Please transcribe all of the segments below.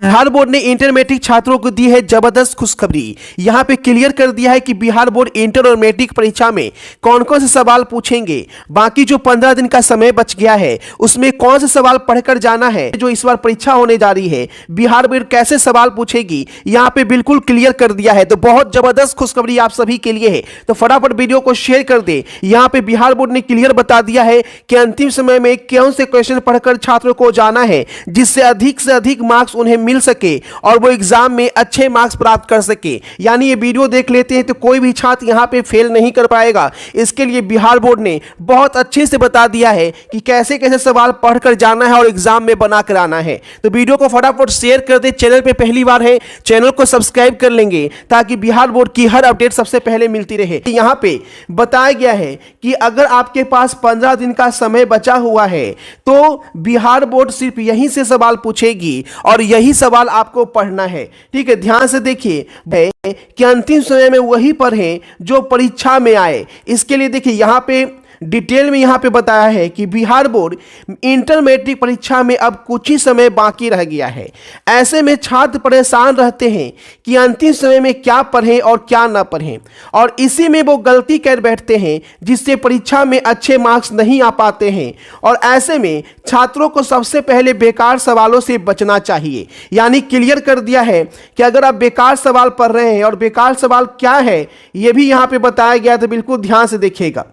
Bihar board ने inter matric छात्रों को दी है जबरदस्त खुशखबरी। यहां पे क्लियर कर दिया है कि बिहार बोर्ड इंटर और मैट्रिक परीक्षा में कौन कौन से सवाल पूछेंगे। बाकी जो 15 दिन का समय बच गया है उसमें कौन से सवाल पढ़कर जाना है, जो इस बार परीक्षा होने जा रही है बिहार बोर्ड कैसे सवाल पूछेगी, यहां पे बिल्कुल क्लियर कर दिया है। तो बहुत जबरदस्त खुशखबरी आप सभी के लिए है, तो फटाफट वीडियो को शेयर कर दे। यहां पे बिहार बोर्ड ने क्लियर बता दिया है कि अंतिम समय में कौन से क्वेश्चन पढ़कर छात्रों को जाना है जिससे अधिक मार्क्स उन्हें मिल सके और वो एग्जाम में अच्छे मार्क्स प्राप्त कर सके। यानी ये वीडियो देख लेते हैं तो कोई भी छात्र यहां पे फेल नहीं कर पाएगा। इसके लिए बिहार बोर्ड ने बहुत अच्छे से बता दिया है कि कैसे कैसे सवाल पढ़कर जाना है और एग्जाम में बना कर आना है। तो वीडियो को फटाफट शेयर कर दे। चैनल पे पहली बार है, चैनल को सब्सक्राइब कर लेंगे ताकि बिहार बोर्ड की हर अपडेट सबसे पहले मिलती रहे। यहां पे बताया गया है कि अगर आपके पास 15 दिन का समय बचा हुआ है तो बिहार बोर्ड सिर्फ यहीं से सवाल पूछेगी और यही सवाल आपको पढ़ना है। ठीक है, ध्यान से देखिए कि अंतिम समय में वही पढ़ें जो परीक्षा में आए। इसके लिए देखिए यहां पे डिटेल में यहां पे बताया है कि बिहार बोर्ड इंटर मैट्रिक परीक्षा में अब कुछ ही समय बाकी रह गया है। ऐसे में छात्र परेशान रहते हैं कि अंतिम समय में क्या पढ़ें और क्या ना पढ़ें, और इसी में वो गलती कर बैठते हैं जिससे परीक्षा में अच्छे मार्क्स नहीं आ पाते हैं। और ऐसे में छात्रों को सबसे पहले बेकार सवालों से बचना चाहिए। यानी क्लियर कर दिया है कि अगर आप बेकार सवाल पढ़ रहे हैं, और बेकार सवाल क्या है यह भी यहां पे बताया गया, तो बिल्कुल ध्यान से देखिएगा।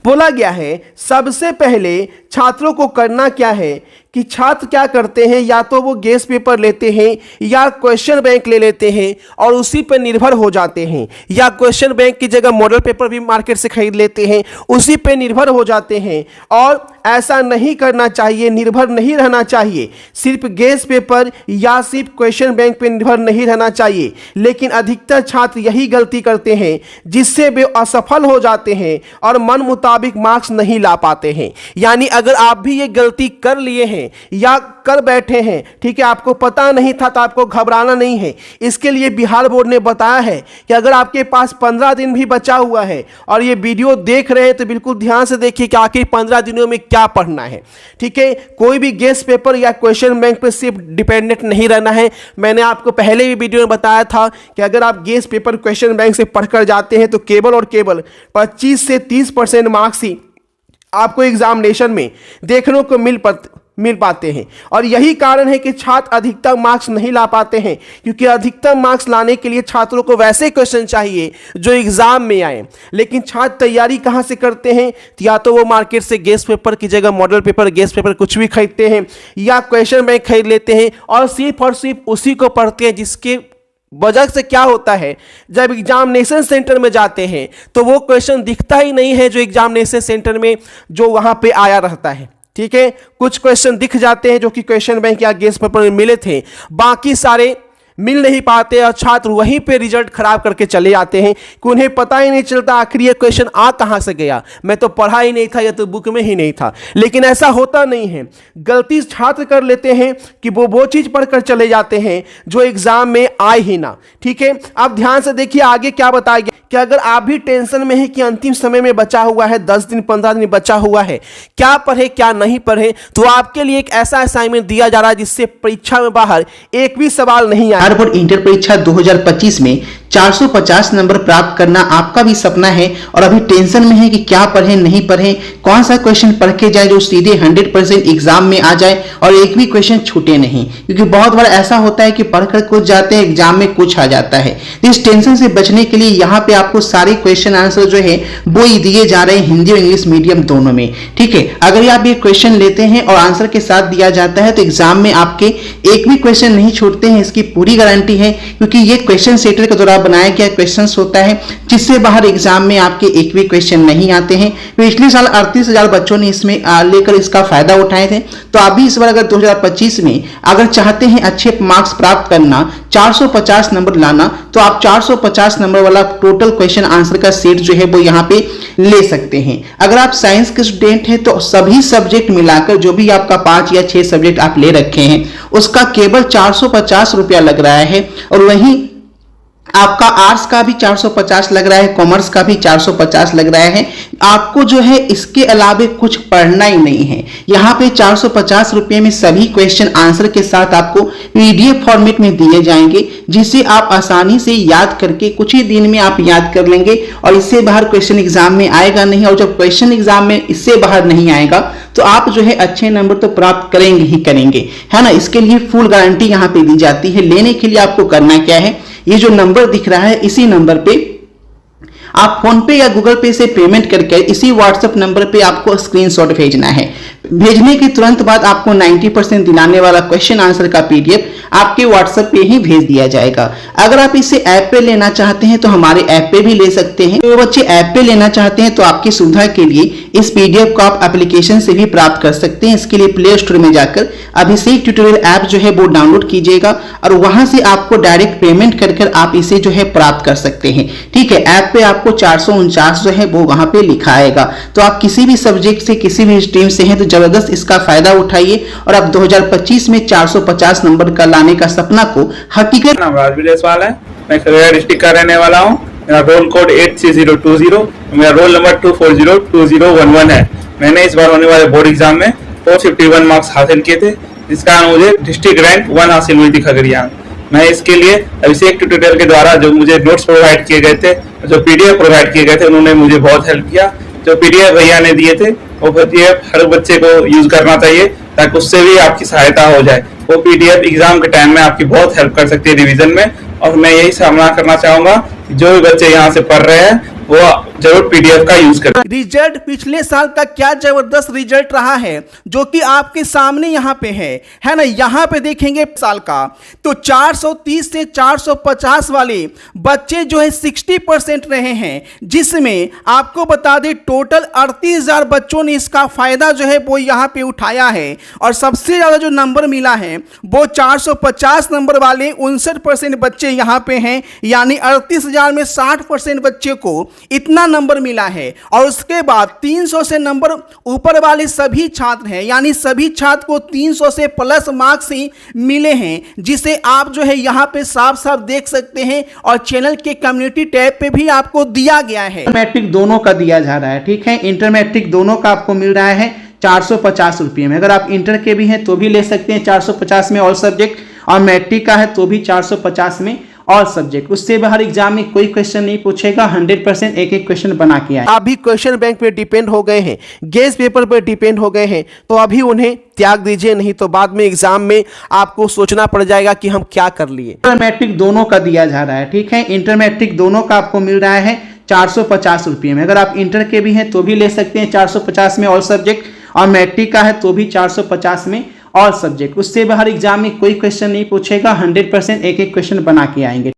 बोला गया है सबसे पहले छात्रों को करना क्या है कि छात्र क्या करते हैं, या तो वो गेस्ट पेपर लेते हैं या क्वेश्चन बैंक ले लेते हैं और उसी पर निर्भर हो जाते हैं, या क्वेश्चन बैंक की जगह मॉडल पेपर भी मार्केट से खरीद लेते हैं, उसी पे निर्भर हो जाते हैं। और ऐसा नहीं करना चाहिए, निर्भर नहीं रहना चाहिए। सिर्फ गेस्ट पेपर या सिर्फ क्वेश्चन बैंक पे निर्भर नहीं रहना चाहिए। लेकिन अधिकतर छात्र यही गलती करते हैं जिससे वे असफल हो जाते हैं और मन मुताबिक मार्क्स नहीं ला पाते हैं। यानी अगर आप भी ये गलती कर लिए हैं या कर बैठे हैं, ठीक है, आपको पता नहीं था, तो आपको घबराना नहीं है। इसके लिए बिहार बोर्ड ने बताया है कि अगर आपके पास 15 दिन भी बचा हुआ है और ये वीडियो देख रहे हैं तो बिल्कुल ध्यान से देखिए कि आखिर 15 दिनों में क्या पढ़ना है। ठीक है, कोई भी गेस्ट पेपर या क्वेश्चन बैंक पर सिर्फ डिपेंडेंट नहीं रहना है। मैंने आपको पहले भी वीडियो में बताया था कि अगर आप गेस्ट पेपर क्वेश्चन बैंक से पढ़कर जाते हैं तो केवल और केवल 25 से 30% मार्क्स ही आपको एग्जामिनेशन में देखने को मिल पाते हैं। और यही कारण है कि छात्र अधिकतम मार्क्स नहीं ला पाते हैं, क्योंकि अधिकतम मार्क्स लाने के लिए छात्रों को वैसे क्वेश्चन चाहिए जो एग्जाम में आए। लेकिन छात्र तैयारी कहां से करते हैं, या तो वो मार्केट से गेस्ट पेपर की जगह मॉडल पेपर, गेस्ट पेपर कुछ भी खरीदते हैं या क्वेश्चन बैंक खरीद लेते हैं और सिर्फ उसी को पढ़ते हैं। जिसके वजह से क्या होता है, जब एग्जामिनेशन सेंटर में जाते हैं तो वो क्वेश्चन दिखता ही नहीं है जो एग्जामिनेशन सेंटर में जो वहां पे आया रहता है। ठीक है, कुछ क्वेश्चन दिख जाते हैं जो कि क्वेश्चन बैंक या गेस्ट पेपर में मिले थे, बाकी सारे मिल नहीं पाते और छात्र वहीं पे रिजल्ट खराब करके चले जाते हैं कि उन्हें पता ही नहीं चलता आखिर ये क्वेश्चन आ कहां से गया, मैं तो पढ़ा ही नहीं था या तो बुक में ही नहीं था। लेकिन ऐसा होता नहीं है। गलती छात्र कर लेते हैं कि वो चीज पढ़कर चले जाते हैं जो एग्जाम में आए ही ना। ठीक है, अब ध्यान से देखिए आगे क्या बताया गया कि अगर आप भी टेंशन में है कि अंतिम समय में बचा हुआ है, 10 दिन 15 दिन बचा हुआ है, क्या पढ़े क्या नहीं पढ़े, तो आपके लिए एक ऐसा असाइनमेंट दिया जा रहा है जिससे परीक्षा में बाहर एक भी सवाल नहीं आया। बिहार बोर्ड इंटर परीक्षा 2025 में 450 नंबर प्राप्त करना आपका भी सपना है और अभी टेंशन में है कि क्या पढ़ें नहीं पढ़ें, कौन सा क्वेश्चन पढ़ के जाए जो सीधे 100% एग्जाम में आ जाए और एक भी क्वेश्चन छूटे नहीं। क्योंकि बहुत बार ऐसा होता है कि पढ़कर कुछ जाते हैं, एग्जाम में कुछ आ जाता है। तो इस टेंशन से बचने के लिए यहाँ पे आपको सारे क्वेश्चन आंसर जो है वो ही दिए जा रहे हैं, हिंदी और इंग्लिश मीडियम दोनों में। ठीक है, अगर आप ये क्वेश्चन लेते हैं और आंसर के साथ दिया जाता है तो एग्जाम में आपके एक भी क्वेश्चन नहीं छूटते हैं, इसकी पूरी गारंटी है। क्योंकि ये क्वेश्चन सेटर के द्वारा बनाया गया क्वेश्चंस होता है जिससे बाहर एग्जाम में आपके एक भी क्वेश्चन नहीं आते हैं। पिछले साल 38,000 बच्चों ने इसमें लेकर इसका फायदा उठाए थे। तो आप भी इस बार अगर 2025 में अगर चाहते हैं अच्छे मार्क्स प्राप्त करना, 450 नंबर लाना, तो आप 450 नंबर वाला टोटल क्वेश्चन आंसर का सेट जो है वो यहाँ पे ले सकते हैं। अगर आप साइंस के स्टूडेंट हैं तो सभी सब्जेक्ट मिलाकर जो भी आपका 5 या 6 सब्जेक्ट आप ले रखे हैं उसका केवल 450 रुपया लग रहा है। और वहीं आपका आर्ट्स का भी 450 लग रहा है, कॉमर्स का भी 450 लग रहा है। आपको जो है इसके अलावे कुछ पढ़ना ही नहीं है। यहाँ पे 450 रुपये में सभी क्वेश्चन आंसर के साथ आपको पीडीएफ फॉर्मेट में दिए जाएंगे, जिसे आप आसानी से याद करके कुछ ही दिन में आप याद कर लेंगे और इससे बाहर क्वेश्चन एग्जाम में आएगा नहीं। और जब क्वेश्चन एग्जाम में इससे बाहर नहीं आएगा तो आप जो है अच्छे नंबर तो प्राप्त करेंगे ही करेंगे, है ना। इसके लिए फुल गारंटी यहाँ पे दी जाती है। लेने के लिए आपको करना क्या है, ये जो नंबर दिख रहा है इसी नंबर पे आप फोन पे या गूगल पे से पेमेंट करके इसी व्हाट्सएप नंबर पे आपको स्क्रीनशॉट भेजना है। भेजने के तुरंत बाद आपको 90% दिलाने वाला क्वेश्चन आंसर का पीडीएफ आपके व्हाट्सएप पे ही भेज दिया जाएगा। अगर आप इसे ऐप पे लेना चाहते हैं तो हमारे ऐप पे भी ले सकते हैं। तो बच्चे ऐप पे लेना चाहते हैं तो आपकी सुविधा के लिए इस पीडीएफ को आप एप्लीकेशन से भी प्राप्त कर सकते हैं। इसके लिए प्ले स्टोर में जाकर अभिषेक ट्यूटोरियल ऐप जो है वो डाउनलोड कीजिएगा और वहां से आपको डायरेक्ट पेमेंट कर आप इसे जो है प्राप्त कर सकते हैं। ठीक है, ऐप पे आपको 449 जो है वो वहां पे लिखा आएगा। तो आप किसी भी सब्जेक्ट से किसी भी स्ट्रीम से हैं तो जबरदस्त इसका फायदा उठाइए और आप 2025 में 450 नंबर का लाने का सपना को हकीकत। नाम राजवीर जायसवाल है, मैं खगड़िया डिस्ट्रिक्ट का रहने वाला हूँ। मेरा रोल कोड 83020, मेरा रोल नंबर 2402011 है। मैंने इस बार होने वाले बोर्ड एग्जाम में 451 मार्क्स हासिल किए थे, जिसका मुझे डिस्ट्रिक्ट रैंक 1 हासिल हुई थी खगड़िया में। मैं इसके लिए अभिषेक ट्यूटोरियल के द्वारा जो मुझे नोट्स प्रोवाइड किए गए थे, जो पीडीएफ प्रोवाइड किए गए थे, उन्होंने मुझे बहुत हेल्प किया। जो पीडीएफ भैया ने दिए थे वो पीडीएफ हर बच्चे को यूज करना चाहिए ताकि उससे भी आपकी सहायता हो जाए। वो पीडीएफ एग्जाम के टाइम में आपकी बहुत हेल्प कर सकती है रिवीजन में। और मैं यही सामना करना चाहूंगा कि जो भी बच्चे यहाँ से पढ़ रहे हैं वो जरूर पीडीएफ का यूज करें। रिजल्ट पिछले साल का क्या जबरदस्त रिजल्ट रहा है जो कि आपके सामने यहाँ पे है ना। यहाँ पे देखेंगे साल का तो 430 से 450 वाले बच्चे जो है 60% रहे हैं, जिसमें आपको बता दें टोटल 38,000 बच्चों ने इसका फायदा जो है वो यहाँ पे उठाया है। और सबसे ज्यादा जो नंबर मिला है वो 450 नंबर वाले 59% बच्चे यहाँ पे हैं, यानी 38,000 में 60% बच्चे को इतना नंबर मिला है। और उसके बाद 300 से नंबर ऊपर वाले सभी छात्र हैं, यानी सभी छात्र को 300 से प्लस मार्क्स ही मिले हैं, जिसे आप जो है यहाँ पे साफ साफ देख सकते हैं। और चैनल के कम्युनिटी टैब पे भी आपको दिया गया है। मैट्रिक दोनों का दिया जा रहा है, ठीक है। इंटर मैट्रिक दोनों का आपको मिल रहा है 450 रुपये में। अगर आप इंटर के भी हैं तो भी ले सकते हैं 450 में ऑल सब्जेक्ट, और मैट्रिक का है तो भी 450 में ऑल सब्जेक्ट। उससे बाहर एग्जाम में कोई क्वेश्चन नहीं पूछेगा, 100% एक एक क्वेश्चन बना के आए। अभी क्वेश्चन बैंक पे डिपेंड हो गए हैं, गेस पेपर पे डिपेंड हो गए हैं, तो अभी उन्हें त्याग दीजिए, नहीं तो बाद में एग्जाम में आपको सोचना पड़ जाएगा कि हम क्या कर लिए। इंटर मैट्रिक दोनों का दिया जा रहा है, ठीक है। इंटर मैट्रिक दोनों का आपको मिल रहा है 450 रुपये में। अगर आप इंटर के भी हैं तो भी ले सकते हैं 450 में ऑल सब्जेक्ट, और मैट्रिक का है तो भी 450 में ऑल सब्जेक्ट। उससे बाहर एग्जाम में कोई क्वेश्चन नहीं पूछेगा, 100% एक एक क्वेश्चन बना के आएंगे।